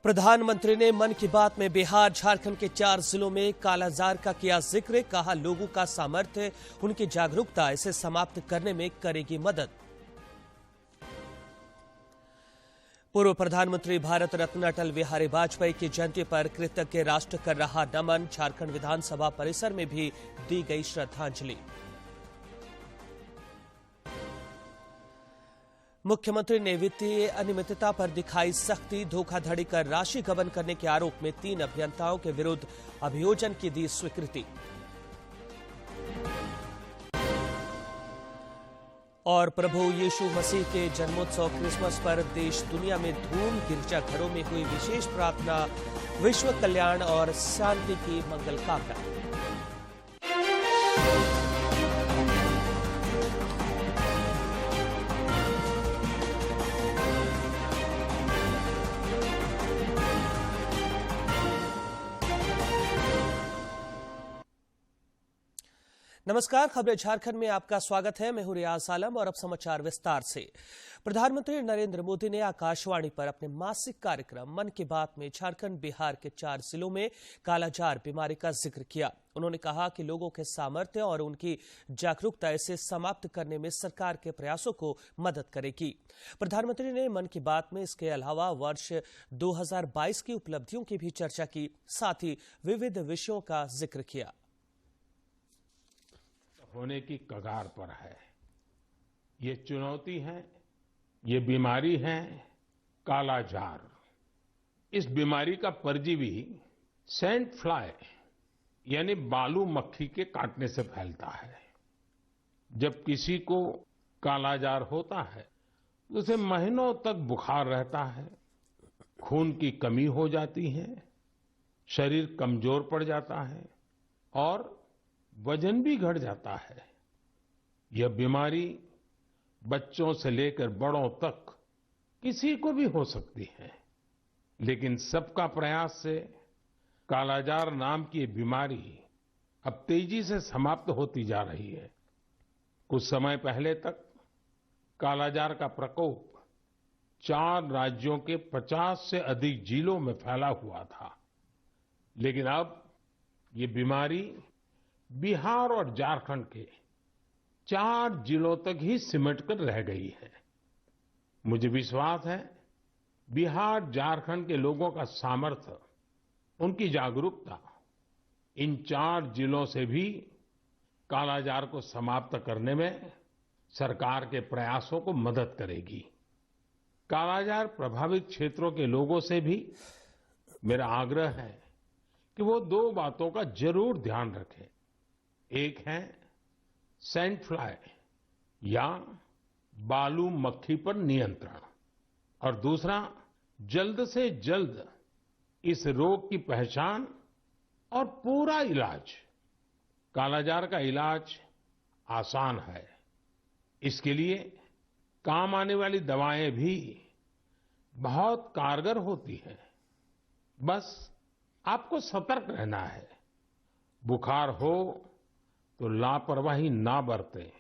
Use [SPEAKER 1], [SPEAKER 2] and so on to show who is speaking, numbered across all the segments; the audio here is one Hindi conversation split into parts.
[SPEAKER 1] प्रधानमंत्री ने मन की बात में बिहार झारखंड के 4 जिलों में कालाजार का किया जिक्र। कहा, लोगों का सामर्थ्य, उनकी जागरूकता इसे समाप्त करने में करेगी मदद। पूर्व प्रधानमंत्री भारत रत्न अटल बिहारी वाजपेयी की जयंती पर कृतज्ञ राष्ट्र कर रहा नमन। झारखंड विधानसभा परिसर में भी दी गई श्रद्धांजलि। मुख्यमंत्री ने वित्तीय अनियमितता पर दिखाई सख्ती। धोखाधड़ी कर राशि गबन करने के आरोप में 3 अभियंताओं के विरुद्ध अभियोजन की दी स्वीकृति। और प्रभु यीशु मसीह के जन्मोत्सव क्रिसमस पर देश दुनिया में धूम। गिरजाघरों में हुई विशेष प्रार्थना। विश्व कल्याण और शांति की मंगल कामना। नमस्कार, खबरें झारखंड में आपका स्वागत है। मैं हूं रियाज आलम और अब समाचार विस्तार से। प्रधानमंत्री नरेंद्र मोदी ने आकाशवाणी पर अपने मासिक कार्यक्रम मन की बात में झारखंड बिहार के 4 जिलों में कालाजार बीमारी का जिक्र किया। उन्होंने कहा कि लोगों के सामर्थ्य और उनकी जागरूकता इसे समाप्त करने में सरकार के प्रयासों को मदद करेगी। प्रधानमंत्री ने मन की बात में इसके अलावा वर्ष 2022 की उपलब्धियों की भी चर्चा की, साथ ही विविध विषयों का जिक्र किया।
[SPEAKER 2] होने की कगार पर है। ये चुनौती है, ये बीमारी है कालाजार। इस बीमारी का परजीवी सैंड फ्लाई यानी बालू मक्खी के काटने से फैलता है। जब किसी को कालाजार होता है तो उसे महीनों तक बुखार रहता है, खून की कमी हो जाती है, शरीर कमजोर पड़ जाता है और वजन भी घट जाता है। यह बीमारी बच्चों से लेकर बड़ों तक किसी को भी हो सकती है, लेकिन सबका प्रयास से कालाजार नाम की बीमारी अब तेजी से समाप्त होती जा रही है। कुछ समय पहले तक कालाजार का प्रकोप 4 राज्यों के 50 से अधिक जिलों में फैला हुआ था, लेकिन अब ये बीमारी बिहार और झारखंड के 4 जिलों तक ही सिमट कर रह गई है। मुझे विश्वास है बिहार झारखंड के लोगों का सामर्थ्य, उनकी जागरूकता इन 4 जिलों से भी कालाजार को समाप्त करने में सरकार के प्रयासों को मदद करेगी। कालाजार प्रभावित क्षेत्रों के लोगों से भी मेरा आग्रह है कि वो 2 बातों का जरूर ध्यान रखें। एक है सैंड फ्लाई या बालू मक्खी पर नियंत्रण और दूसरा जल्द से जल्द इस रोग की पहचान और पूरा इलाज। कालाजार का इलाज आसान है, इसके लिए काम आने वाली दवाएं भी बहुत कारगर होती हैं। बस आपको सतर्क रहना है। बुखार हो तो लापरवाही ना बरतें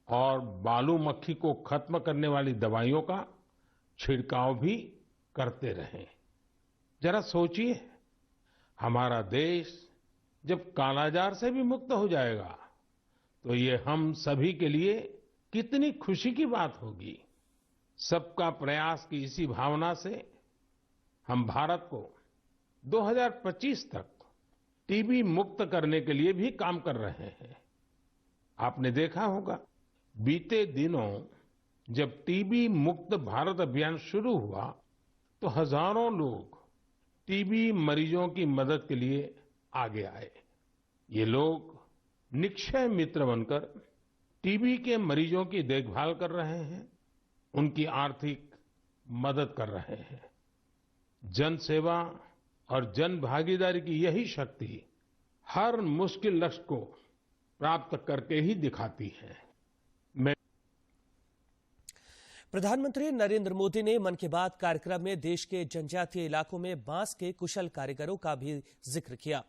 [SPEAKER 2] और बालू मक्खी को खत्म करने वाली दवाइयों का छिड़काव भी करते रहें। जरा सोचिए, हमारा देश जब कालाजार से भी मुक्त हो जाएगा तो ये हम सभी के लिए कितनी खुशी की बात होगी। सबका प्रयास की इसी भावना से हम भारत को 2025 तक टीबी मुक्त करने के लिए भी काम कर रहे हैं। आपने देखा होगा, बीते दिनों जब टीबी मुक्त भारत अभियान शुरू हुआ तो हजारों लोग टीबी मरीजों की मदद के लिए आगे आए। ये लोग निक्षय मित्र बनकर टीबी के मरीजों की देखभाल कर रहे हैं, उनकी आर्थिक मदद कर रहे हैं। जन सेवा और जन भागीदारी की यही शक्ति हर मुश्किल लक्ष्य को प्राप्त करके ही दिखाती है।
[SPEAKER 1] प्रधानमंत्री नरेंद्र मोदी ने मन की बात कार्यक्रम में देश के जनजातीय इलाकों में बांस के कुशल कारीगरों का भी जिक्र किया।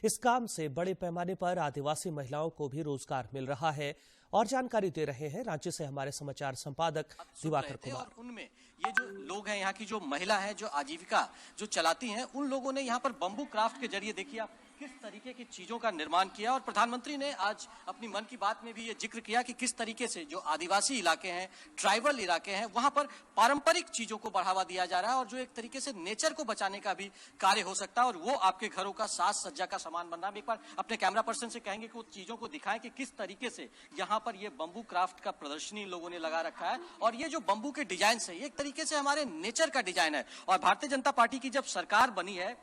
[SPEAKER 1] इस काम से बड़े पैमाने पर आदिवासी महिलाओं को भी रोजगार मिल रहा है। और जानकारी दे रहे हैं रांची से हमारे समाचार संपादक दिवाकर कुमार।
[SPEAKER 3] और उनमें ये जो लोग हैं, यहाँ की जो महिला है जो आजीविका जो चलाती हैं, उन लोगों ने यहाँ पर बंबू क्राफ्ट के जरिए देखिए आप किस तरीके की चीजों का निर्माण किया। और प्रधानमंत्री ने आज अपनी मन की बात में भी ये जिक्र किया कि किस तरीके से जो आदिवासी इलाके हैं, ट्राइबल इलाके हैं, वहां पर पारंपरिक चीजों को बढ़ावा दिया जा रहा है और जो एक तरीके से नेचर को बचाने का भी कार्य हो सकता है और वो आपके घरों का साज सज्जा का सामान बन रहा है। एक बार अपने कैमरा पर्सन से कहेंगे कि वो चीजों को दिखाएं कि किस तरीके से यहाँ पर ये बंबू क्राफ्ट का प्रदर्शनी लोगों ने लगा रखा है। और ये जो बंबू के डिजाइन है, ये एक तरीके से हमारे नेचर का डिजाइन है। और भारतीय जनता पार्टी की जब सरकार बनी है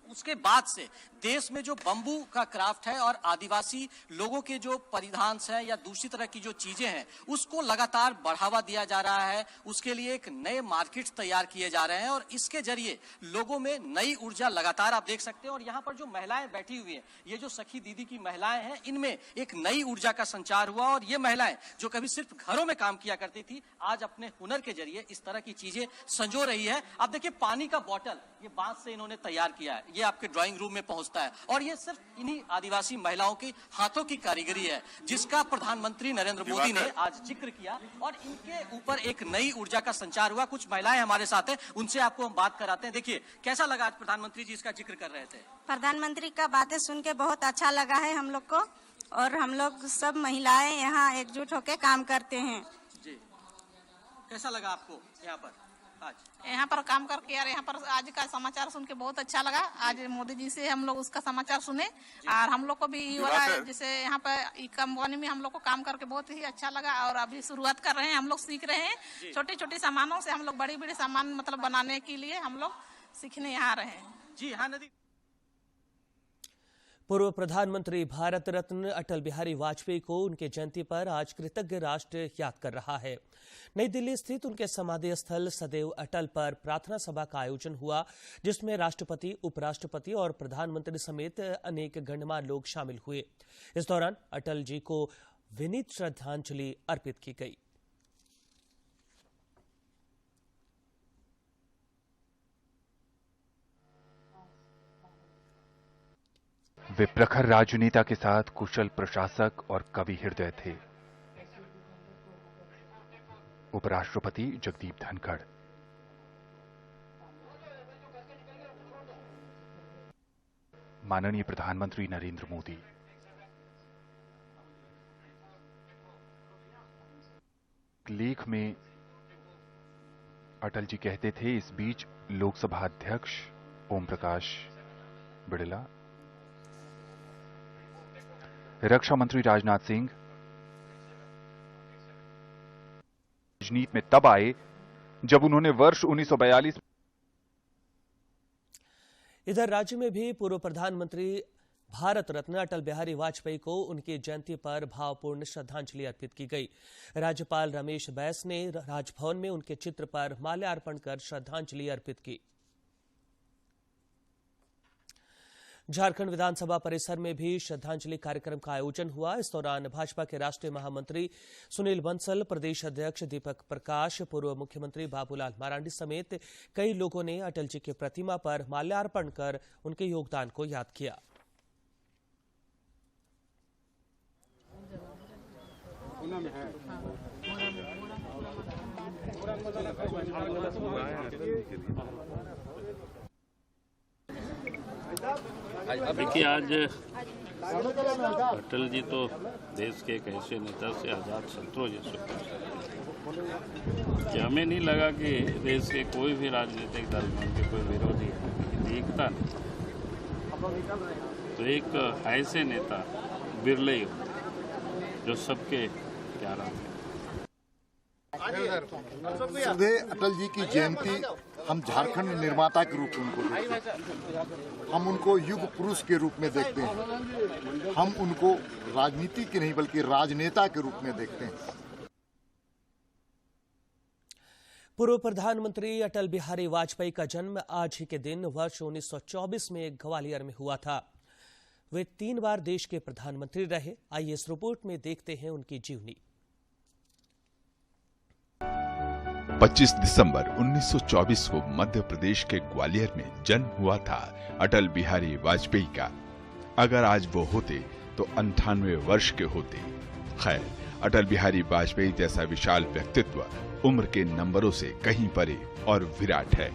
[SPEAKER 3] उसके बाद से देश में जो बंबू का क्राफ्ट है और आदिवासी लोगों के जो परिधान है या दूसरी तरह की जो चीजें हैं उसको लगातार बढ़ावा दिया जा रहा है। उसके लिए एक नए मार्केट्स तैयार किए जा रहे हैं और इसके जरिए लोगों में नई ऊर्जा लगातार आप देख सकते हैं। और यहाँ पर जो महिलाएं बैठी हुई हैं, ये जो सखी दीदी की महिलाएं हैं, इनमें एक नई ऊर्जा का संचार हुआ। और ये महिलाएं जो कभी सिर्फ घरों में काम किया करती थी, आज अपने हुनर के जरिए इस तरह की चीजें संजो रही है। आप देखिए पानी का बॉटल ये बांस से इन्होंने तैयार किया है, ये आपके ड्राइंग रूम में पहुंचता है और ये सिर्फ इन्हीं आदिवासी महिलाओं के हाथों की कारीगरी है जिसका प्रधानमंत्री नरेंद्र मोदी ने आज जिक्र किया। और इनके ऊपर एक नई ऊर्जा का संचार हुआ। कुछ महिलाएं हमारे साथ हैं, उनसे आपको हम बात कराते हैं। देखिए कैसा लगा आज प्रधानमंत्री जी इसका जिक्र कर रहे थे।
[SPEAKER 4] प्रधानमंत्री का बातें सुन के बहुत अच्छा लगा है हम लोग को। और हम लोग सब महिलाएं यहाँ एकजुट होकर काम करते हैं
[SPEAKER 3] जी। कैसा लगा आपको यहाँ पर आज?
[SPEAKER 5] यहाँ पर काम करके यार यहाँ पर आज का समाचार सुन के बहुत अच्छा लगा। आज मोदी जी से हम लोग उसका समाचार सुने और हम लोग को भी जैसे यहाँ पर कंपनी में हम लोग को काम करके बहुत ही अच्छा लगा। और अभी शुरुआत कर रहे हैं, हम लोग सीख रहे हैं। छोटे छोटे सामानों से हम लोग बड़ी बड़ी सामान मतलब बनाने के लिए हम लोग सीखने यहाँ रहे हैं।
[SPEAKER 3] जी हाँ नदी।
[SPEAKER 1] पूर्व प्रधानमंत्री भारत रत्न अटल बिहारी वाजपेयी को उनके जयंती पर आज कृतज्ञ राष्ट्र याद कर रहा है। नई दिल्ली स्थित उनके समाधि स्थल सदैव अटल पर प्रार्थना सभा का आयोजन हुआ, जिसमें राष्ट्रपति, उपराष्ट्रपति और प्रधानमंत्री समेत अनेक गणमान्य लोग शामिल हुए। इस दौरान अटल जी को विनीत श्रद्धांजलि अर्पित की गई।
[SPEAKER 6] वे प्रखर राजनेता के साथ कुशल प्रशासक और कवि हृदय थे। उपराष्ट्रपति जगदीप धनखड़, माननीय प्रधानमंत्री नरेंद्र मोदी, लेख में अटल जी कहते थे, इस बीच लोकसभा अध्यक्ष ओम प्रकाश बिड़ला, रक्षा मंत्री राजनाथ सिंह राजनीति में तब आए जब उन्होंने वर्ष 1942
[SPEAKER 1] इधर राज्य में भी पूर्व प्रधानमंत्री भारत रत्न अटल बिहारी वाजपेयी को उनकी जयंती पर भावपूर्ण श्रद्धांजलि अर्पित की गई। राज्यपाल रमेश बैस ने राजभवन में उनके चित्र पर माल्यार्पण कर श्रद्धांजलि अर्पित की। झारखंड विधानसभा परिसर में भी श्रद्धांजलि कार्यक्रम का आयोजन हुआ। इस दौरान भाजपा के राष्ट्रीय महामंत्री सुनील बंसल, प्रदेश अध्यक्ष दीपक प्रकाश, पूर्व मुख्यमंत्री बाबूलाल मरांडी समेत कई लोगों ने अटल जी की प्रतिमा पर माल्यार्पण कर उनके योगदान को याद किया।
[SPEAKER 7] देखिए आज अटल जी तो देश के एक ऐसे नेता से आजाद शत्रु जैसे कि हमें नहीं लगा कि देश के कोई भी राजनीतिक दल में उनके कोई विरोधी है, एकता नहीं। तो एक ऐसे नेता बिरले ही जो सबके प्यारा है।
[SPEAKER 8] सुबह अटल जी की जयंती हम झारखंड निर्माता के रूप में उनको देखते हैं। हम उनको युग पुरुष के रूप में देखते हैं। हम उनको राजनीति के नहीं बल्कि राजनेता के रूप में देखते हैं।
[SPEAKER 1] पूर्व प्रधानमंत्री अटल बिहारी वाजपेयी का जन्म आज ही के दिन वर्ष 1924 में ग्वालियर में हुआ था। वे 3 बार देश के प्रधानमंत्री रहे। आइए इस रिपोर्ट में देखते हैं उनकी जीवनी।
[SPEAKER 9] 25 दिसंबर 1924 को मध्य प्रदेश के ग्वालियर में जन्म हुआ था अटल बिहारी वाजपेयी का। अगर आज वो होते तो 98 वर्ष के होते। खैर, अटल बिहारी वाजपेयी जैसा विशाल व्यक्तित्व उम्र के नंबरों से कहीं परे और विराट है।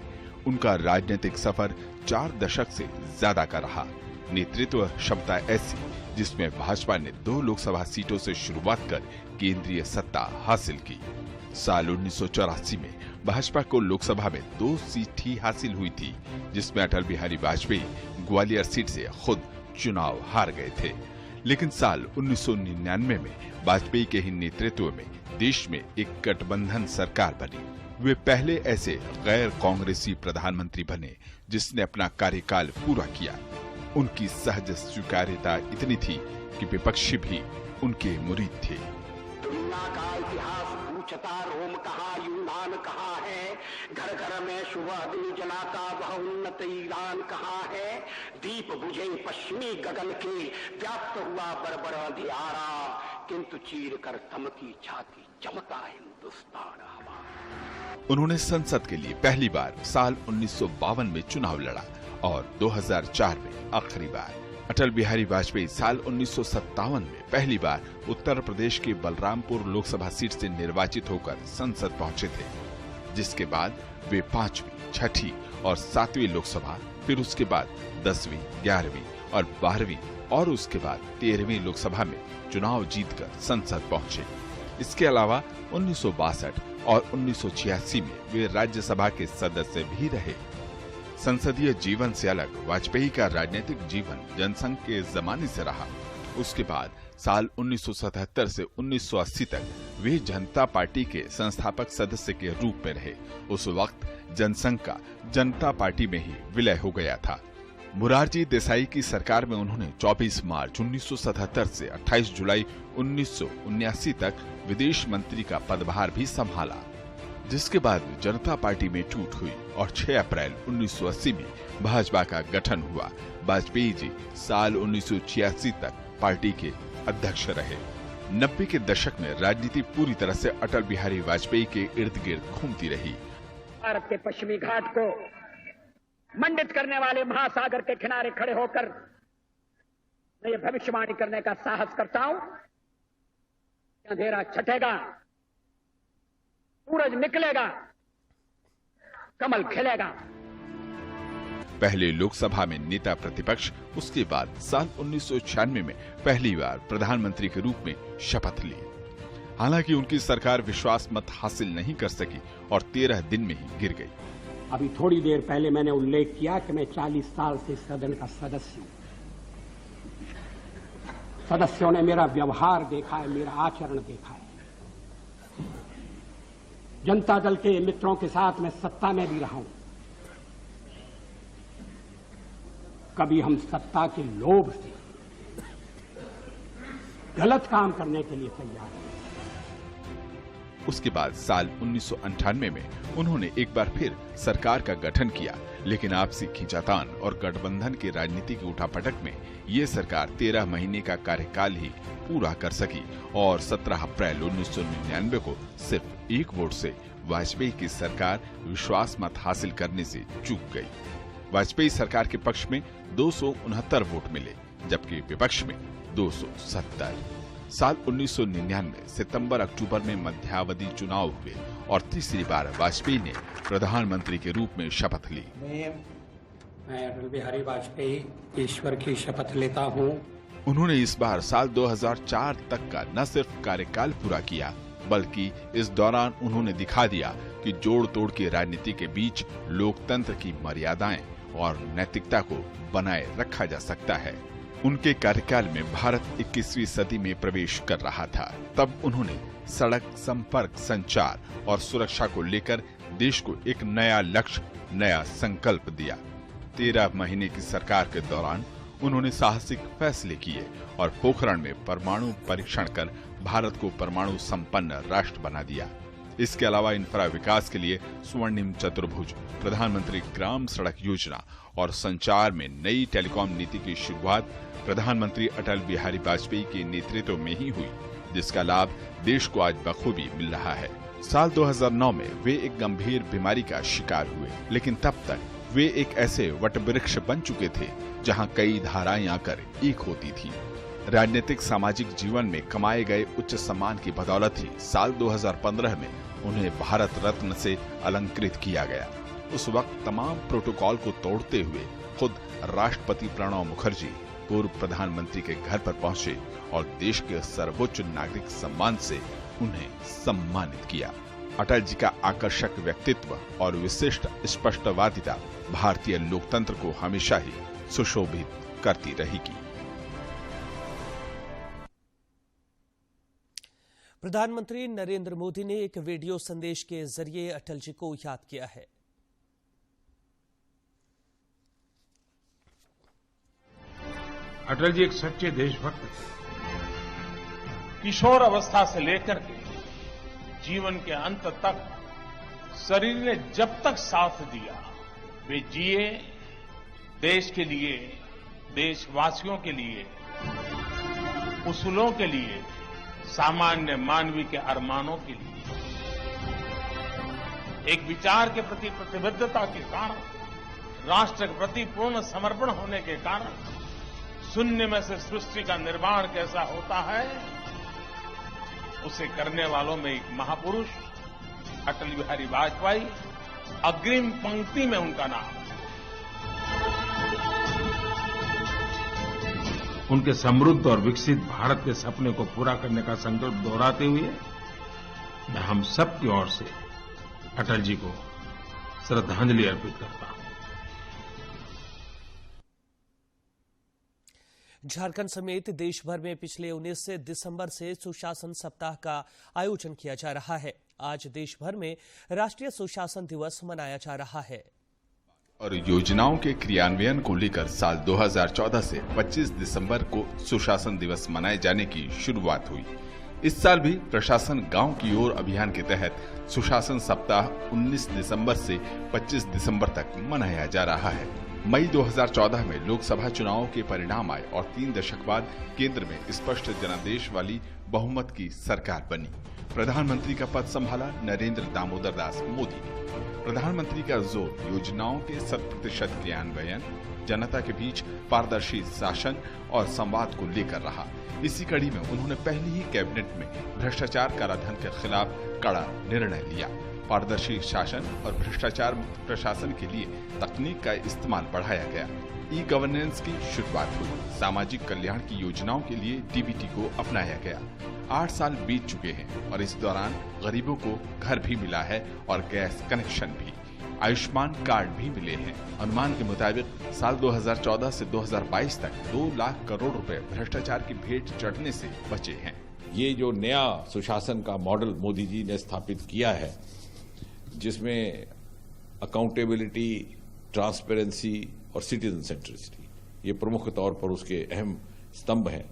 [SPEAKER 9] उनका राजनीतिक सफर 4 दशक से ज्यादा का रहा। नेतृत्व क्षमता ऐसी जिसमें भाजपा ने 2 लोकसभा सीटों से शुरुआत कर केंद्रीय सत्ता हासिल की। साल 1984 में भाजपा को लोकसभा में 2 सीट ही हासिल हुई थी, जिसमें अटल बिहारी वाजपेयी ग्वालियर सीट से खुद चुनाव हार गए थे। लेकिन साल 1999 में वाजपेयी के ही नेतृत्व में देश में एक गठबंधन सरकार बनी। वे पहले ऐसे गैर कांग्रेसी प्रधानमंत्री बने जिसने अपना कार्यकाल पूरा किया। उनकी सहज स्वीकार्यता इतनी थी कि विपक्षी भी उनके मुरीद थे।
[SPEAKER 10] दुनिया का इतिहास पूछता रोम कहाँ यूनान कहाँ है, घर घर में शुभ अग्नि जलाता वह उन्नत ईरान कहाँ है, दीप बुझे पश्चिमी गगन के व्याप्त हुआ बरबर अंधियारा, किंतु चीर कर तमकी छाती चमका हिंदुस्तान हमारा।
[SPEAKER 9] उन्होंने संसद के लिए पहली बार साल 1952 में चुनाव लड़ा और 2004 में आखिरी बार। अटल बिहारी वाजपेयी साल 1957 में पहली बार उत्तर प्रदेश के बलरामपुर लोकसभा सीट से निर्वाचित होकर संसद पहुंचे थे, जिसके बाद वे 5वीं, 6ठी और 7वीं लोकसभा, फिर उसके बाद 10वीं, 11वीं और 12वीं और उसके बाद 13वीं लोकसभा में चुनाव जीतकर संसद पहुंचे। इसके अलावा 1962 और 1986 में वे राज्यसभा के सदस्य भी रहे। संसदीय जीवन से अलग वाजपेयी का राजनीतिक जीवन जनसंघ के जमाने से रहा। उसके बाद साल 1977 से 1980 तक वे जनता पार्टी के संस्थापक सदस्य के रूप में रहे। उस वक्त जनसंघ का जनता पार्टी में ही विलय हो गया था। मोरारजी देसाई की सरकार में उन्होंने 24 मार्च 1977 से 28 जुलाई 1979 तक विदेश मंत्री का पदभार भी संभाला, जिसके बाद जनता पार्टी में टूट हुई और 6 अप्रैल 1980 में भाजपा का गठन हुआ। वाजपेयी जी साल 1986 तक पार्टी के अध्यक्ष रहे। 90 के दशक में राजनीति पूरी तरह से अटल बिहारी वाजपेयी के इर्द गिर्द घूमती रही।
[SPEAKER 10] भारत के पश्चिमी घाट को मंडित करने वाले महासागर के किनारे खड़े होकर मैं ये भविष्यवाणी करने का साहस करता हूं, अंधेरा छटेगा, सूरज निकलेगा, कमल खिलेगा।
[SPEAKER 9] पहले लोकसभा में नेता प्रतिपक्ष, उसके बाद साल 1996 में पहली बार प्रधानमंत्री के रूप में शपथ ली। हालांकि उनकी सरकार विश्वास मत हासिल नहीं कर सकी और 13 दिन में ही गिर गई।
[SPEAKER 10] अभी थोड़ी देर पहले मैंने उल्लेख किया कि मैं 40 साल से सदन का सदस्य हूं। सदस्यों ने मेरा व्यवहार देखा है, मेरा आचरण देखा है। जनता दल के मित्रों के साथ मैं सत्ता में भी रहा हूं। कभी हम सत्ता के लोभ से गलत काम करने के लिए तैयार हैं।
[SPEAKER 9] उसके बाद साल 1998 में उन्होंने एक बार फिर सरकार का गठन किया, लेकिन आपसी खींचातान और गठबंधन की राजनीति की उठापटक में ये सरकार 13 महीने का कार्यकाल ही पूरा कर सकी और 17 अप्रैल 1999 को सिर्फ 1 वोट से वाजपेयी की सरकार विश्वास मत हासिल करने से चूक गई। वाजपेयी सरकार के पक्ष में 269 वोट मिले, जबकि विपक्ष में 270। साल 1999 सितंबर-अक्टूबर में मध्यावधि चुनाव हुए और तीसरी बार वाजपेयी ने प्रधानमंत्री के रूप में शपथ ली।
[SPEAKER 10] मैं अटल बिहारी वाजपेयी ईश्वर की शपथ लेता हूं।
[SPEAKER 9] उन्होंने इस बार साल 2004 तक का न सिर्फ कार्यकाल पूरा किया, बल्कि इस दौरान उन्होंने दिखा दिया कि जोड़ तोड़ की राजनीति के बीच लोकतंत्र की मर्यादाएं और नैतिकता को बनाए रखा जा सकता है। उनके कार्यकाल में भारत 21वीं सदी में प्रवेश कर रहा था। तब उन्होंने सड़क, संपर्क, संचार और सुरक्षा को लेकर देश को एक नया लक्ष्य, नया संकल्प दिया। 13 महीने की सरकार के दौरान उन्होंने साहसिक फैसले किए और पोखरण में परमाणु परीक्षण कर भारत को परमाणु संपन्न राष्ट्र बना दिया। इसके अलावा इंफ्रा विकास के लिए स्वर्णिम चतुर्भुज, प्रधानमंत्री ग्राम सड़क योजना और संचार में नई टेलीकॉम नीति की शुरुआत प्रधानमंत्री अटल बिहारी वाजपेयी के नेतृत्व में ही हुई, जिसका लाभ देश को आज बखूबी मिल रहा है। साल 2009 में वे एक गंभीर बीमारी का शिकार हुए, लेकिन तब तक वे एक ऐसे वटवृक्ष बन चुके थे जहां कई धाराएं आकर एक होती थी। राजनीतिक सामाजिक जीवन में कमाए गए उच्च सम्मान की बदौलत ही साल 2015 में उन्हें भारत रत्न से अलंकृत किया गया। उस वक्त तमाम प्रोटोकॉल को तोड़ते हुए खुद राष्ट्रपति प्रणब मुखर्जी पूर्व प्रधानमंत्री के घर पर पहुंचे और देश के सर्वोच्च नागरिक सम्मान से उन्हें सम्मानित किया। अटल जी का आकर्षक व्यक्तित्व और विशिष्ट स्पष्टवादिता भारतीय लोकतंत्र को हमेशा ही सुशोभित करती रहेगी।
[SPEAKER 1] प्रधानमंत्री नरेंद्र मोदी ने एक वीडियो संदेश के जरिए अटल जी को याद किया है।
[SPEAKER 2] अटल जी एक सच्चे देशभक्त थे। किशोर अवस्था से लेकर के जीवन के अंत तक शरीर ने जब तक साथ दिया, वे जिए देश के लिए, देशवासियों के लिए, उसूलों के लिए, सामान्य मानवीय के अरमानों के लिए। एक विचार के प्रति प्रतिबद्धता के कारण, राष्ट्र के प्रति पूर्ण समर्पण होने के कारण शून्य में से सृष्टि का निर्माण कैसा होता है, उसे करने वालों में एक महापुरुष अटल बिहारी वाजपेयी अग्रिम पंक्ति में उनका नाम। उनके समृद्ध और विकसित भारत के सपने को पूरा करने का संकल्प दोहराते हुए मैं हम सब की ओर से अटल जी को श्रद्धांजलि अर्पित करता हूं।
[SPEAKER 1] झारखंड समेत देश भर में पिछले 19 दिसंबर से सुशासन सप्ताह का आयोजन किया जा रहा है। आज देश भर में राष्ट्रीय सुशासन दिवस मनाया जा रहा है
[SPEAKER 9] और योजनाओं के क्रियान्वयन को लेकर साल 2014 से 25 दिसंबर को सुशासन दिवस मनाए जाने की शुरुआत हुई। इस साल भी प्रशासन गांव की ओर अभियान के तहत सुशासन सप्ताह 19 दिसंबर से 25 दिसंबर तक मनाया जा रहा है। मई 2014 में लोकसभा चुनावों के परिणाम आए और 3 दशक बाद केंद्र में स्पष्ट जनादेश वाली बहुमत की सरकार बनी। प्रधानमंत्री का पद संभाला नरेंद्र दामोदर दास मोदी ने। प्रधानमंत्री का जोर योजनाओं के 100% क्रियान्वयन, जनता के बीच पारदर्शी शासन और संवाद को लेकर रहा। इसी कड़ी में उन्होंने पहली ही कैबिनेट में भ्रष्टाचार कराधान के खिलाफ कड़ा निर्णय लिया। पारदर्शी शासन और भ्रष्टाचार मुक्त प्रशासन के लिए तकनीक का इस्तेमाल बढ़ाया गया। ई गवर्नेंस की शुरुआत हुई। सामाजिक कल्याण की योजनाओं के लिए डीबीटी को अपनाया गया। 8 साल बीत चुके हैं और इस दौरान गरीबों को घर भी मिला है और गैस कनेक्शन भी। आयुष्मान कार्ड भी मिले हैं। अनुमान के मुताबिक साल 2014 से 2022 तक 2 लाख करोड़ रुपए भ्रष्टाचार की भेंट चढ़ने से बचे हैं।
[SPEAKER 11] ये जो नया सुशासन का मॉडल मोदी जी ने स्थापित किया है, जिसमें अकाउंटेबिलिटी, ट्रांसपेरेंसी और सिटीजन सेंट्रिसिटी ये प्रमुख तौर पर उसके अहम स्तंभ हैं,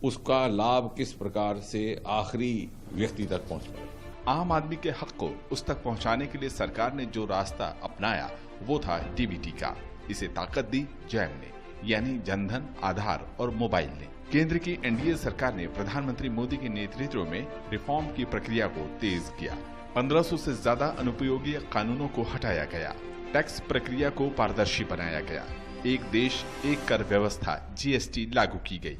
[SPEAKER 11] उसका लाभ किस प्रकार से आखिरी व्यक्ति तक पहुंच पाए।
[SPEAKER 9] आम आदमी के हक को उस तक पहुंचाने के लिए सरकार ने जो रास्ता अपनाया वो था डीबीटी का। इसे ताकत दी जैम ने, यानी जनधन, आधार और मोबाइल ने। केंद्र की एनडीए सरकार ने प्रधानमंत्री मोदी के नेतृत्व में रिफॉर्म की प्रक्रिया को तेज किया। 1500 से ज्यादा अनुपयोगी कानूनों को हटाया गया। टैक्स प्रक्रिया को पारदर्शी बनाया गया। एक देश एक कर व्यवस्था जीएसटी लागू की गई।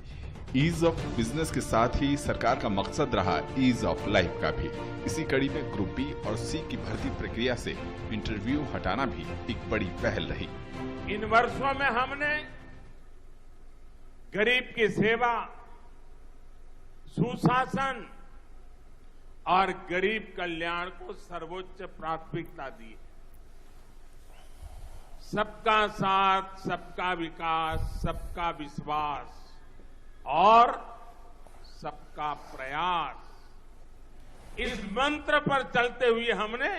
[SPEAKER 9] ईज ऑफ बिजनेस के साथ ही सरकार का मकसद रहा ईज ऑफ लाइफ का भी। इसी कड़ी में ग्रुप बी और सी की भर्ती प्रक्रिया से इंटरव्यू हटाना भी एक बड़ी पहल रही।
[SPEAKER 2] इन वर्षों में हमने गरीब की सेवा, सुशासन और गरीब कल्याण को सर्वोच्च प्राथमिकता दी। सबका साथ, सबका विकास, सबका विश्वास और सबका प्रयास, इस मंत्र पर चलते हुए हमने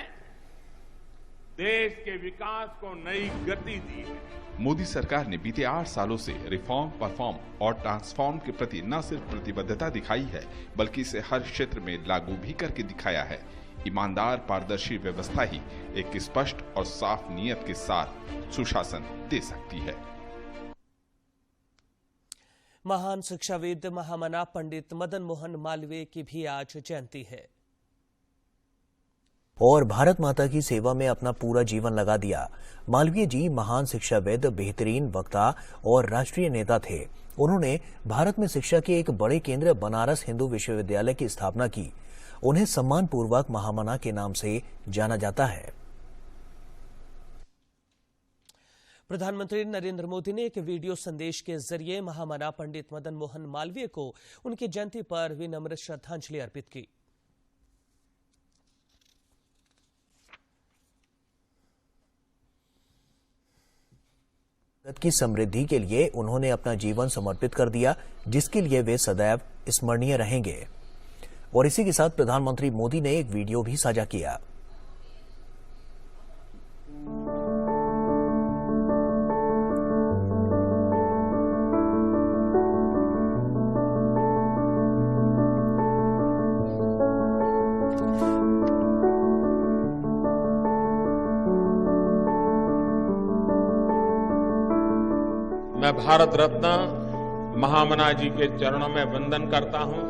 [SPEAKER 2] देश के विकास को नई गति दी है।
[SPEAKER 9] मोदी सरकार ने बीते 8 सालों से रिफॉर्म, परफॉर्म और ट्रांसफॉर्म के प्रति न सिर्फ प्रतिबद्धता दिखाई है, बल्कि इसे हर क्षेत्र में लागू भी करके दिखाया है। ईमानदार, पारदर्शी व्यवस्था ही एक स्पष्ट और साफ नीयत के साथ सुशासन दे सकती है।
[SPEAKER 1] महान शिक्षाविद महामना पंडित मदन मोहन मालवीय की भी आज जयंती है।
[SPEAKER 12] और भारत माता की सेवा में अपना पूरा जीवन लगा दिया। मालवीय जी महान शिक्षाविद, बेहतरीन वक्ता और राष्ट्रीय नेता थे। उन्होंने भारत में शिक्षा के एक बड़े केंद्र बनारस हिंदू विश्वविद्यालय की स्थापना की। उन्हें सम्मानपूर्वक महामना के नाम से जाना जाता है।
[SPEAKER 1] प्रधानमंत्री नरेंद्र मोदी ने एक वीडियो संदेश के जरिए महामना पंडित मदन मोहन मालवीय को उनकी जयंती पर विनम्र श्रद्धांजलि अर्पित की।
[SPEAKER 12] भारत की समृद्धि के लिए उन्होंने अपना जीवन समर्पित कर दिया, जिसके लिए वे सदैव स्मरणीय रहेंगे। और इसी के साथ प्रधानमंत्री मोदी ने एक वीडियो भी साझा किया।
[SPEAKER 2] मैं भारत रत्न महामना जी के चरणों में वंदन करता हूं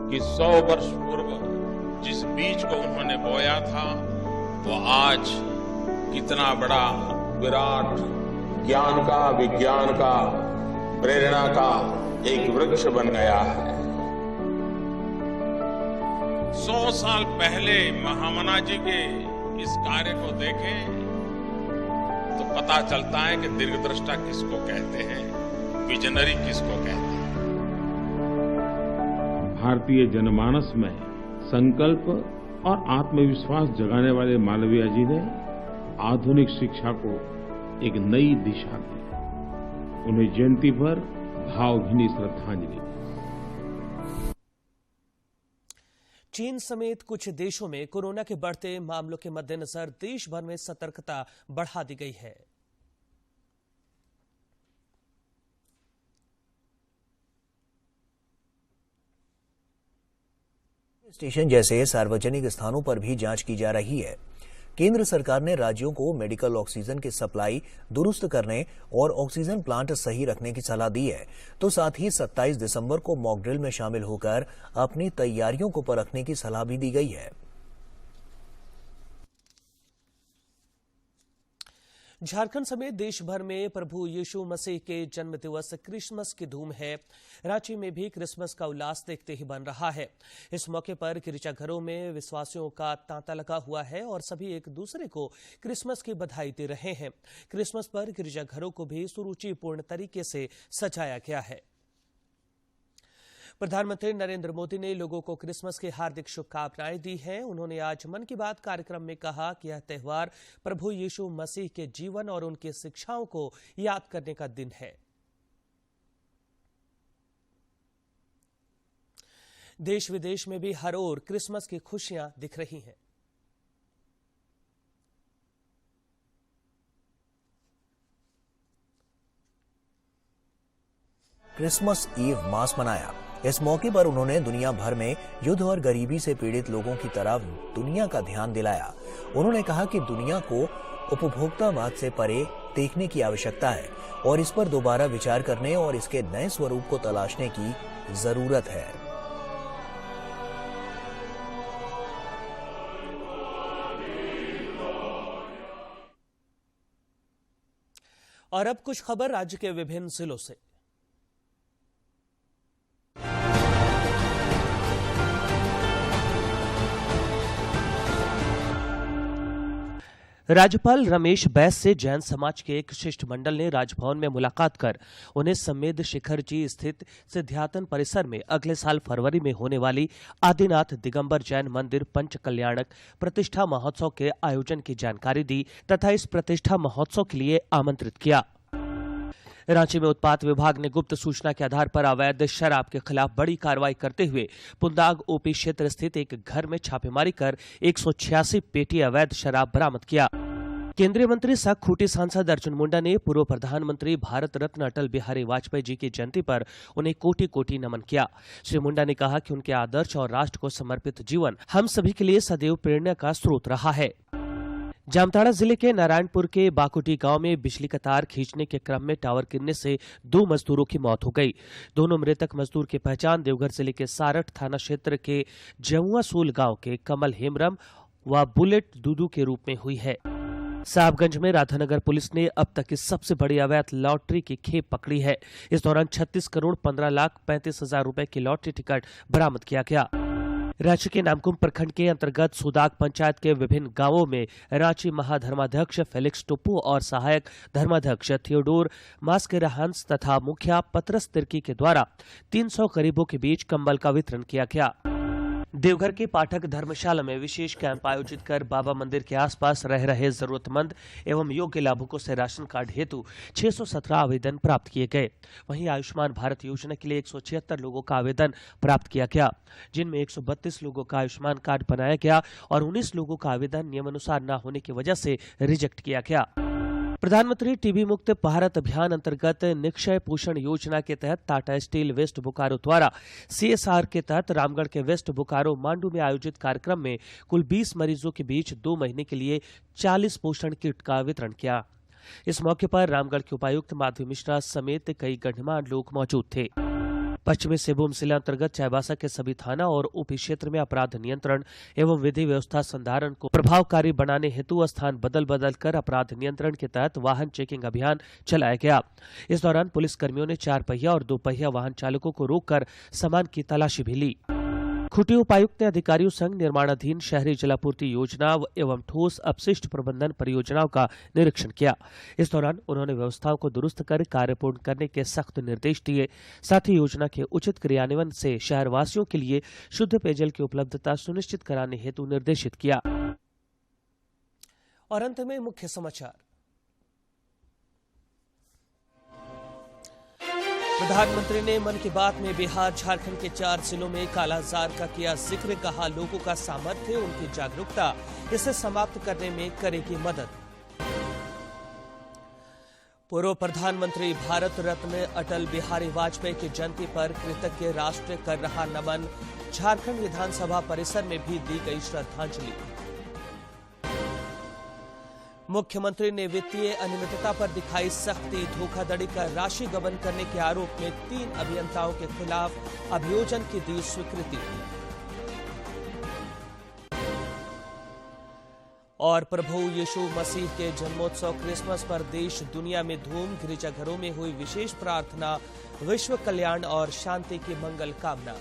[SPEAKER 2] कि 100 वर्ष पूर्व जिस बीज को उन्होंने बोया था वो आज कितना बड़ा विराट ज्ञान का, विज्ञान का, प्रेरणा का एक वृक्ष बन गया है। 100 साल पहले महामना जी के इस कार्य को देखें तो पता चलता है कि दीर्घदृष्टा किसको कहते हैं, विजनरी किसको कहते हैं। भारतीय जनमानस में संकल्प और आत्मविश्वास जगाने वाले मालवीय जी ने आधुनिक शिक्षा को एक नई दिशा दी। उन्हें जयंती पर भावभीनी श्रद्धांजलि।
[SPEAKER 1] चीन समेत कुछ देशों में कोरोना के बढ़ते मामलों के मद्देनजर देश भर में सतर्कता बढ़ा दी गई है।
[SPEAKER 12] स्टेशन जैसे सार्वजनिक स्थानों पर भी जांच की जा रही है। केंद्र सरकार ने राज्यों को मेडिकल ऑक्सीजन की सप्लाई दुरुस्त करने और ऑक्सीजन प्लांट सही रखने की सलाह दी है, तो साथ ही 27 दिसंबर को मॉक ड्रिल में शामिल होकर अपनी तैयारियों को परखने की सलाह भी दी गई है।
[SPEAKER 1] झारखंड समेत देश भर में प्रभु यीशु मसीह के जन्म दिवस क्रिसमस की धूम है। रांची में भी क्रिसमस का उल्लास देखते ही बन रहा है। इस मौके पर गिरजाघरों में विश्वासियों का तांता लगा हुआ है और सभी एक दूसरे को क्रिसमस की बधाई दे रहे हैं। क्रिसमस पर गिरजाघरों को भी सुरुचिपूर्ण तरीके से सजाया गया है। प्रधानमंत्री नरेंद्र मोदी ने लोगों को क्रिसमस की हार्दिक शुभकामनाएं दी हैं। उन्होंने आज मन की बात कार्यक्रम में कहा कि यह त्योहार प्रभु यीशु मसीह के जीवन और उनकी शिक्षाओं को याद करने का दिन है। देश विदेश में भी हर ओर क्रिसमस की खुशियां दिख रही हैं।
[SPEAKER 12] क्रिसमस ईव मास मनाया। इस मौके पर उन्होंने दुनिया भर में युद्ध और गरीबी से पीड़ित लोगों की तरफ दुनिया का ध्यान दिलाया। उन्होंने कहा कि दुनिया को उपभोक्तावाद से परे देखने की आवश्यकता है और इस पर दोबारा विचार करने और इसके नए स्वरूप को तलाशने की जरूरत है।
[SPEAKER 1] और अब कुछ खबर राज्य के विभिन्न जिलों से। राज्यपाल रमेश बैस से जैन समाज के एक शिष्टमंडल ने राजभवन में मुलाकात कर उन्हें समेध शिखर जी स्थित सिद्ध्यातन परिसर में अगले साल फरवरी में होने वाली आदिनाथ दिगंबर जैन मंदिर पंच कल्याणक प्रतिष्ठा महोत्सव के आयोजन की जानकारी दी तथा इस प्रतिष्ठा महोत्सव के लिए आमंत्रित किया। रांची में उत्पाद विभाग ने गुप्त सूचना के आधार पर अवैध शराब के खिलाफ बड़ी कार्रवाई करते हुए पुंदाग ओपी क्षेत्र स्थित एक घर में छापेमारी कर 186 पेटी अवैध शराब बरामद किया। केंद्रीय मंत्री सह खूंटी सांसद अर्जुन मुंडा ने पूर्व प्रधानमंत्री भारत रत्न अटल बिहारी वाजपेयी जी की जयंती पर उन्हें कोटि कोटि नमन किया। श्री मुंडा ने कहा कि उनके आदर्श और राष्ट्र को समर्पित जीवन हम सभी के लिए सदैव प्रेरणा का स्रोत रहा है। जामताड़ा जिले के नारायणपुर के बाकुटी गांव में बिजली का तार खींचने के क्रम में टावर गिरने से 2 मजदूरों की मौत हो गई। दोनों मृतक मजदूर की पहचान देवघर जिले के सारठ थाना क्षेत्र के जमुआ सूल गांव के कमल हेमरम व बुलेट दूदू के रूप में हुई है। साहबगंज में राधानगर पुलिस ने अब तक की सबसे बड़ी अवैध लॉटरी की खेप पकड़ी है। इस दौरान 36 करोड़ 15 लाख 35 हजार रुपए की लॉटरी टिकट बरामद किया गया। रांची के नामकुम प्रखंड के अंतर्गत सुदाग पंचायत के विभिन्न गांवों में रांची महाधर्माध्यक्ष फेलिक्स टुप्पू और सहायक धर्माध्यक्ष थियोडोर मास्केराहंस तथा मुखिया पतरस तिर्की के द्वारा 300 गरीबों के बीच कंबल का वितरण किया गया। देवघर के पाठक धर्मशाला में विशेष कैंप आयोजित कर बाबा मंदिर के आसपास रह रहे जरूरतमंद एवं योग्य लाभुकों से राशन कार्ड हेतु 617 आवेदन प्राप्त किए गए। वहीं आयुष्मान भारत योजना के लिए 176 लोगों का आवेदन प्राप्त किया गया, जिनमें 132 लोगों का आयुष्मान कार्ड बनाया गया और 19 लोगों का आवेदन नियमानुसार न होने की वजह से रिजेक्ट किया गया। प्रधानमंत्री टीबी मुक्त भारत अभियान अंतर्गत निक्षय पोषण योजना के तहत टाटा स्टील वेस्ट बोकारो द्वारा CSR के तहत रामगढ़ के वेस्ट बोकारो मांडू में आयोजित कार्यक्रम में कुल 20 मरीजों के बीच 2 महीने के लिए 40 पोषण किट का वितरण किया। इस मौके पर रामगढ़ के उपायुक्त माधवी मिश्रा समेत कई गणमान्य लोग मौजूद थे। पश्चिमी सिंहभूम जिला अंतर्गत चाईबासा के सभी थाना और उपी क्षेत्र में अपराध नियंत्रण एवं विधि व्यवस्था संधारण को प्रभावकारी बनाने हेतु स्थान बदल बदल कर अपराध नियंत्रण के तहत वाहन चेकिंग अभियान चलाया गया। इस दौरान पुलिस कर्मियों ने 4 पहिया और 2 पहिया वाहन चालकों को रोककर सामान की तलाशी भी ली। खूंटी उपायुक्त ने अधिकारियों संग निर्माणाधीन शहरी जलापूर्ति योजना एवं ठोस अपशिष्ट प्रबंधन परियोजनाओं का निरीक्षण किया। इस दौरान उन्होंने व्यवस्थाओं को दुरुस्त कर कार्य पूर्ण करने के सख्त निर्देश दिए। साथ ही योजना के उचित क्रियान्वयन से शहरवासियों के लिए शुद्ध पेयजल की उपलब्धता सुनिश्चित कराने हेतु निर्देशित किया। और अंत में मुख्य समाचार। प्रधानमंत्री ने मन की बात में बिहार झारखंड के 4 जिलों में कालाजार का किया जिक्र। कहा, लोगों का सामर्थ्य, उनकी जागरूकता इसे समाप्त करने में करेगी मदद। पूर्व प्रधानमंत्री भारत रत्न अटल बिहारी वाजपेयी की जयंती पर कृतज्ञ राष्ट्र कर रहा नमन। झारखंड विधानसभा परिसर में भी दी गई श्रद्धांजलि। मुख्यमंत्री ने वित्तीय अनियमितता पर दिखाई सख्ती। धोखाधड़ी कर राशि गबन करने के आरोप में 3 अभियंताओं के खिलाफ अभियोजन की दी स्वीकृति। और प्रभु यीशु मसीह के जन्मोत्सव क्रिसमस पर देश दुनिया में धूम। गिरजाघरों में हुई विशेष प्रार्थना, विश्व कल्याण और शांति की मंगल कामना।